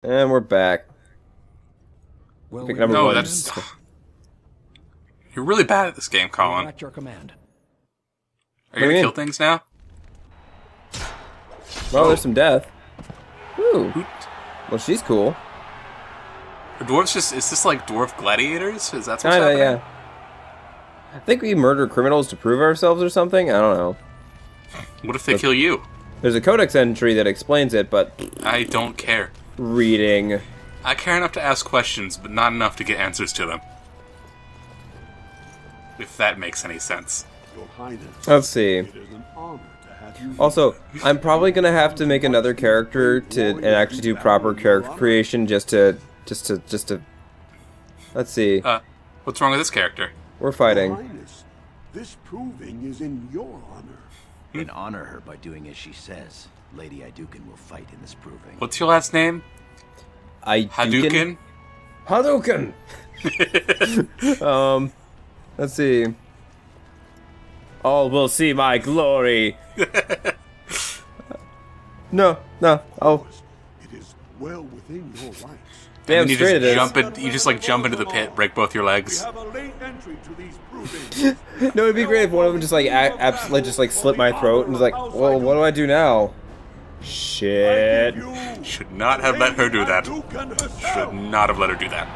And we're back. Well, Pick number No, one. that's... You're really bad at this game, Colin. at your command. Are you gonna kill things now? Well, there's some death. Ooh. Hoot. Well, she's cool. Are dwarves just... Is this like dwarf gladiators? Is that what's Kinda, happening? yeah. I think we murder criminals to prove ourselves or something? I don't know. What if they kill you? There's a codex entry that explains it, but... I don't care. Reading. I care enough to ask questions, but not enough to get answers to them. If that makes any sense. Your Highness, Let's see. it is an honor to have you. Also, I'm probably gonna have to make another character and actually do proper character creation just to... Let's see. What's wrong with this character? We're Your fighting. Highness, this proving is in your honor. And honor her by doing as she says. Lady Iduken will fight in this proving. What's your last name? Hadouken? Hadouken? Hadouken! Let's see. All will see my glory. No. Oh, It is well within your rights. damn And you straight it just is. you just like jump into the pit, break both your We legs. have a late entry to these provings. No, it'd be great if one of them just like absolutely just like slit my throat and was like, well, what do I do now? Shit. Should not have let her do that. Hadouken Should herself. not have let her do that.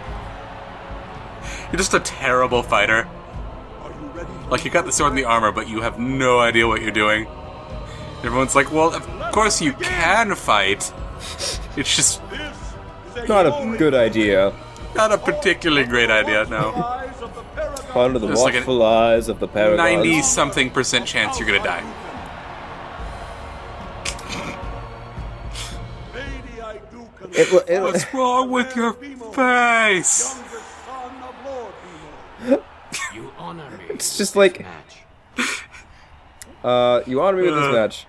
You're just a terrible fighter. Are you ready? Like, you got the sword and the armor, but you have no idea what you're doing. Everyone's like, well, of course you can fight. It's just This is Not a good idea. not a particularly great idea, no. eyes of the paragon. Under the There's like watchful eyes of the paragon. 90-something% chance you're gonna die. Lady Iduken, What's wrong with your face? youngest son of Lord Bimo. You honor me. It's just like, Match. you honor me with this match.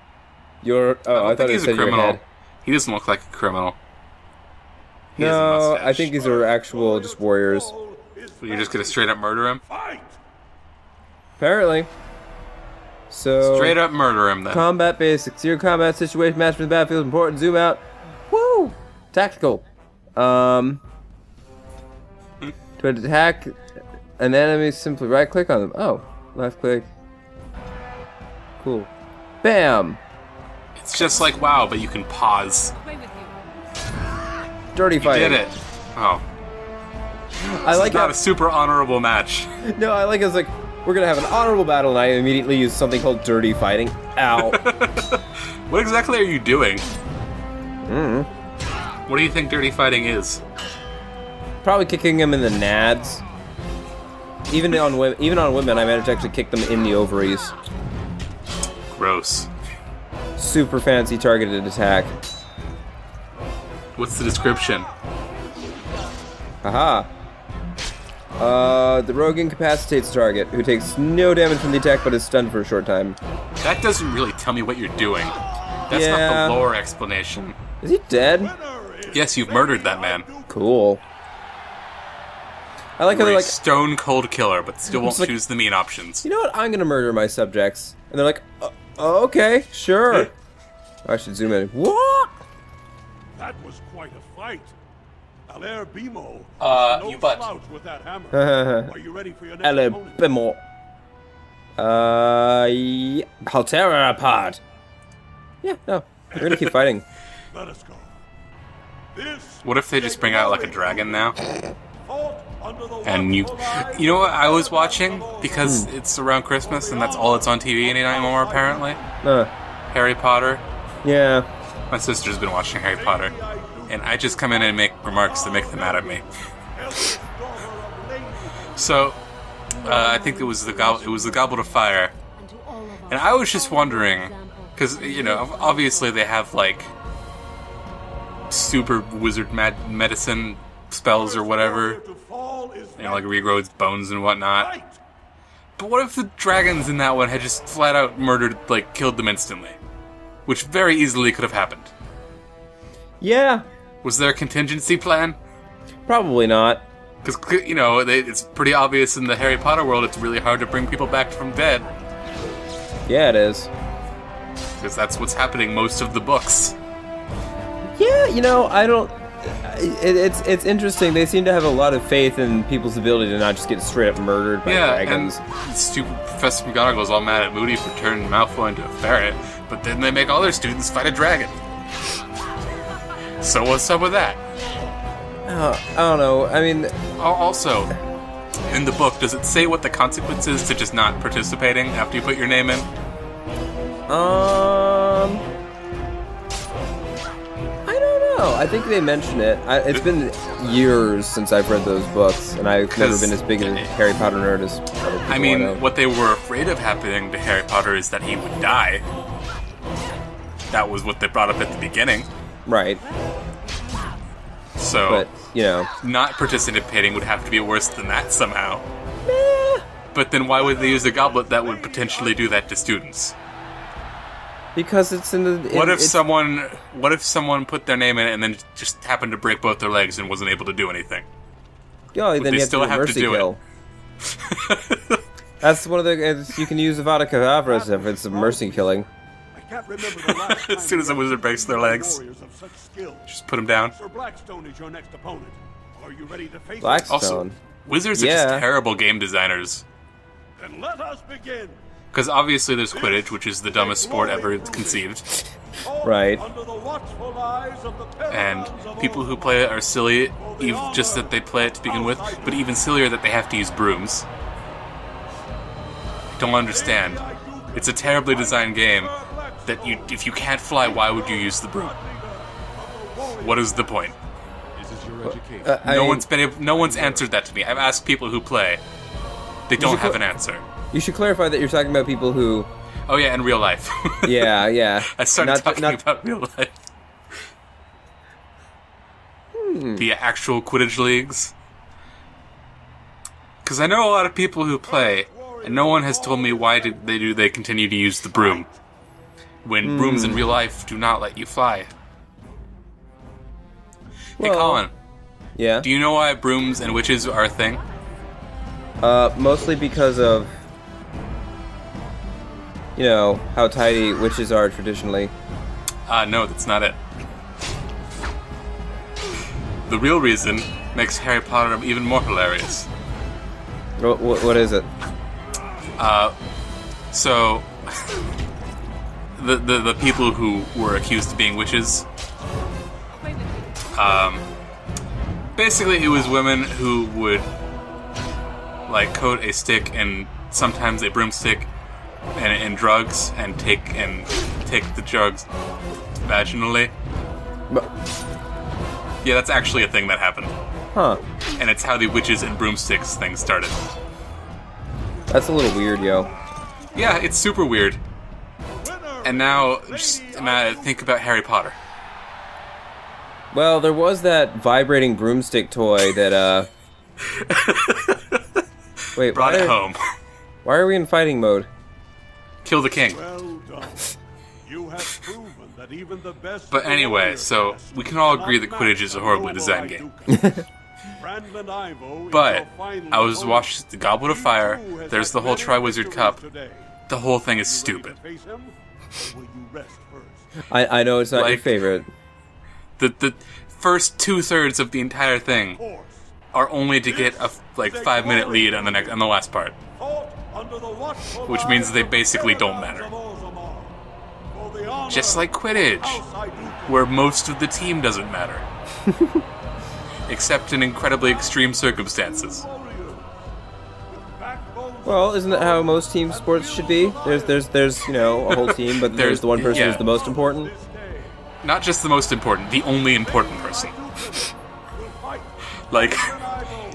You're. Oh, I thought it he's a said your criminal. head. He doesn't look like a criminal. He has a No, mustache. I think these are actual just warriors. You're just gonna straight up murder him? Fight! Apparently. So. Straight up murder him then. Combat basics. Your combat situation match from the battlefield. Important. Zoom out. Woo! Tactical. To attack an enemy, simply right click on them. Oh, left click. Cool. Bam! It's just like WoW, but you can pause. Dirty You fighting. did it. Oh. I like Not how. a super honorable match. No, I like it's like we're gonna have an honorable battle, and I immediately use something called dirty fighting. Ow. What exactly are you doing? What do you think dirty fighting is? Probably kicking them in the nads. Even on women, I managed to actually kick them in the ovaries. Gross. Super fancy targeted attack. What's the description? Haha. The rogue incapacitates the target, who takes no damage from the attack but is stunned for a short time. That doesn't really tell me what you're doing. That's Yeah. not the lore explanation. Is he dead? Yes, you've murdered that man. Cool. I like how You're they're a like, stone cold killer, but still won't It's like- choose the mean options. you know what? I'm gonna murder my subjects, and they're like, okay, sure. I should zoom in. What? That was quite a fight. Alair Bimo. You no butt. slouch with that hammer. Are you ready for your next Ele opponent? Bimo. Yeah. I'll tear her apart. Yeah, no. We're gonna keep fighting. Let us go. This What if they just bring out like a dragon now? fought under the And you know what I was watching? Because it's around Christmas and that's all that's on TV anymore apparently. Harry Potter. Yeah. My sister's been watching Harry Potter. And I just come in and make remarks that make them mad at me. So, I think it was the Goblet of Fire. And I was just wondering, because, you know, obviously they have, like, super wizard medicine spells or whatever. You know, like regrows bones and whatnot. But what if the dragons in that one had just flat out murdered, like, killed them instantly? Which very easily could have happened. Yeah. Was there a contingency plan? Probably not. Because, you know, it's pretty obvious in the Harry Potter world it's really hard to bring people back from dead. Yeah, it is. Because that's what's happening most of the books. Yeah, you know, I don't. it's interesting. They seem to have a lot of faith in people's ability to not just get straight up murdered by dragons. And stupid Professor McGonagall's all mad at Moody for turning Malfoy into a ferret, but then they make all their students fight a dragon. So what's up with that? I don't know. I mean, Also, in the book, does it say what the consequence is to just not participating after you put your name in? I don't know. I think they mention it. It's been years since I've read those books, and I've never been as big a Harry Potter nerd as other people I mean, what they were afraid of happening to Harry Potter is that he would die. That was what they brought up at the beginning. Right. So, But, you know. not participating would have to be worse than that somehow. But then why would they use a goblet that would potentially do that to students? Because it's in the... What if someone put their name in it and then just happened to break both their legs and wasn't able to do anything? Oh, then they you have still to do a have to mercy do it. kill. That's one of the... you can use Avada Kedavra if it's a mercy killing. I can't remember the last time As soon as a wizard breaks their legs, warriors of such skill. just put them down. Sir Blackstone is your next opponent. Are you ready to face him? Blackstone. Also, wizards are just terrible game designers. Then let us begin. Because obviously there's Quidditch, which is the dumbest sport ever conceived. Right. Under the watchful eyes of the And Paragons of people all who play it are silly, just that they play it to begin with, but even sillier that they have to use brooms. I don't understand. It's a terribly designed game that if you can't fly, why would you use the broom? What is the point? This is your education. No one's answered that to me. I've asked people who play. They don't have an answer. You should clarify that you're talking about people who... Oh yeah, in real life. Yeah. I started talking about real life. The actual Quidditch leagues. Because I know a lot of people who play, and no one has told me why they continue to use the broom. When brooms in real life do not let you fly. Hey Well, Colin, Yeah. do you know why brooms and witches are a thing? Mostly because of... you know, how tidy witches are traditionally. No, that's not it. The real reason makes Harry Potter even more hilarious. What is it? So, the people who were accused of being witches, basically it was women who would, like, coat a stick and sometimes a broomstick and drugs and take the drugs vaginally. Yeah, that's actually a thing that happened. Huh. And it's how the witches and broomsticks thing started. That's a little weird, yo. Yeah, it's super weird. And now, just think about Harry Potter. Well, there was that vibrating broomstick toy that, Wait, Brought it home. Why are we in fighting mode? Kill the king. Well done. You have proven that even the best. But anyway, so we can all agree that Quidditch is a horribly designed game. But I was watching the Goblet of Fire. There's the whole Triwizard Cup. The whole thing is stupid. I know it's not your Like- favorite. The first 2/3 of the entire thing are only to get a 5-minute lead on the last part, which means they basically don't matter. Just like Quidditch, where most of the team doesn't matter, except in incredibly extreme circumstances. Well, isn't that how most team sports should be? There's you know, a whole team, but there's the one person who's the most important. Not just the most important, the only important person. Like,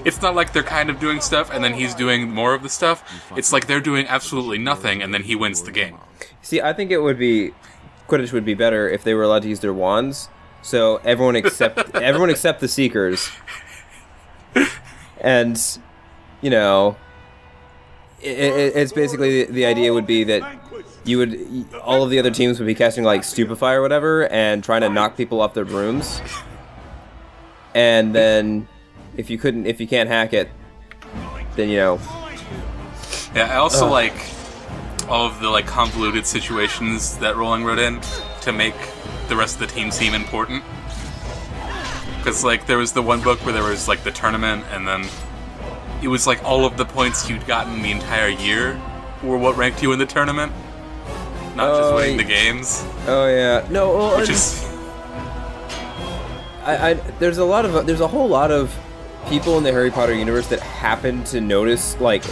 it's not like they're kind of doing stuff and then he's doing more of the stuff. It's like they're doing absolutely nothing and then he wins the game. See, I think Quidditch would be better if they were allowed to use their wands. So everyone except the Seekers. And, you know, it's basically the idea would be that all of the other teams would be casting like Stupefy or whatever and trying to knock people off their brooms. And then if you can't hack it, then, you know. Yeah, I also like all of the convoluted situations that Rowling wrote in to make the rest of the team seem important. Because, like, there was the one book where there was, like, the tournament, and then it was, like, all of the points you'd gotten the entire year were what ranked you in the tournament. Not just winning the games. Oh, yeah. No, well, which is... there's a whole lot of people in the Harry Potter universe that happen to notice, like...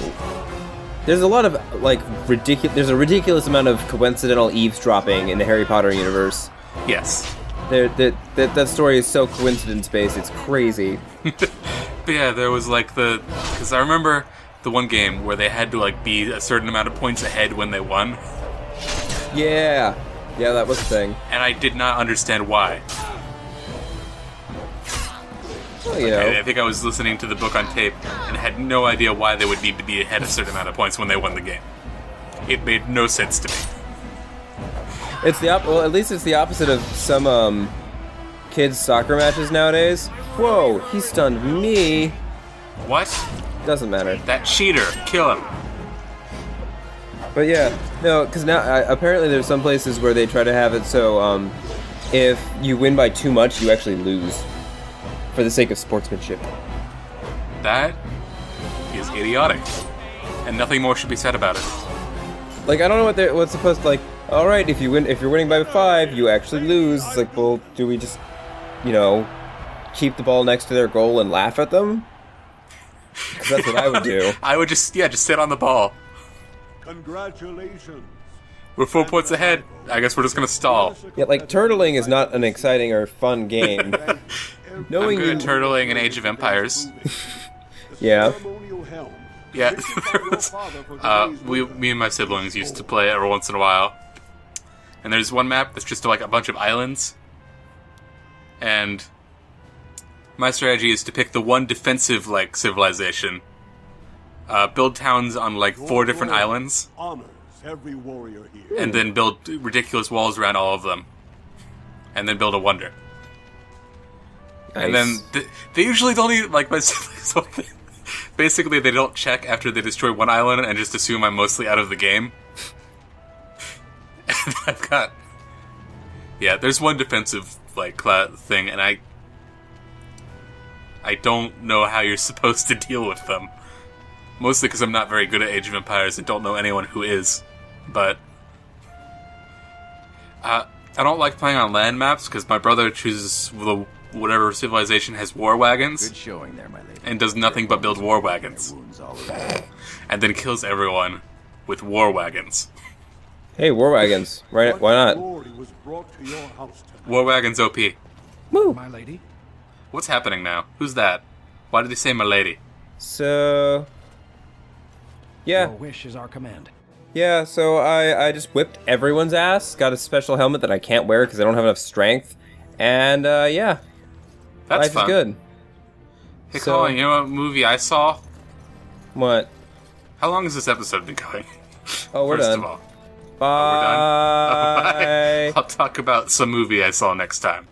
There's a lot of, like, there's a ridiculous amount of coincidental eavesdropping in the Harry Potter universe. Yes. That story is so coincidence-based, it's crazy. But yeah, there was, like, because I remember the one game where they had to, like, be a certain amount of points ahead when they won. Yeah. Yeah, that was the thing. And I did not understand why. Well, you know. I think I was listening to the book on tape and had no idea why they would need to be ahead a certain amount of points when they won the game. It made no sense to me. It's well, at least it's the opposite of some kids' soccer matches nowadays. Whoa, he stunned me. What? Doesn't matter. That cheater, kill him. But yeah, no, because now apparently there's some places where they try to have it so if you win by too much, you actually lose. For the sake of sportsmanship. That is idiotic, and nothing more should be said about it. Like, I don't know what's supposed to, like. All right, if you're winning by 5, you actually lose. It's like, well, do we just, you know, keep the ball next to their goal and laugh at them? Because that's what I would do. I would just sit on the ball. Congratulations. We're 4 points ahead. I guess we're just gonna stall. Yeah, like, turtling is not an exciting or fun game. Knowing I'm good at turtling in Age of Empires. Yeah. Yeah. Me and my siblings used to play every once in a while. And there's one map that's just like a bunch of islands. And my strategy is to pick the one defensive, like, civilization. Build towns on, like, 4 different islands. And then build ridiculous walls around all of them. And then build a wonder. Nice. And then they usually don't even, like, my siblings, basically they don't check after they destroy one island and just assume I'm mostly out of the game. And I've got... Yeah, there's one defensive, like, thing, and I don't know how you're supposed to deal with them. Mostly because I'm not very good at Age of Empires and don't know anyone who is. But... I don't like playing on land maps because my brother chooses whatever civilization has war wagons. Good showing there, my lady. And does nothing but build war wagons. And then kills everyone with war wagons. Hey, war wagons. Right? Why not? War wagons OP. Woo! My lady? What's happening now? Who's that? Why did he say my lady? So... Yeah. Your wish is our command. Yeah, so I just whipped everyone's ass. Got a special helmet that I can't wear because I don't have enough strength. And, yeah. That's Life fun. is good. Hey, So- Colin, you know what movie I saw? What? How long has this episode been going? Oh, we're First done. of all. Bye. We're done? I'll talk about some movie I saw next time.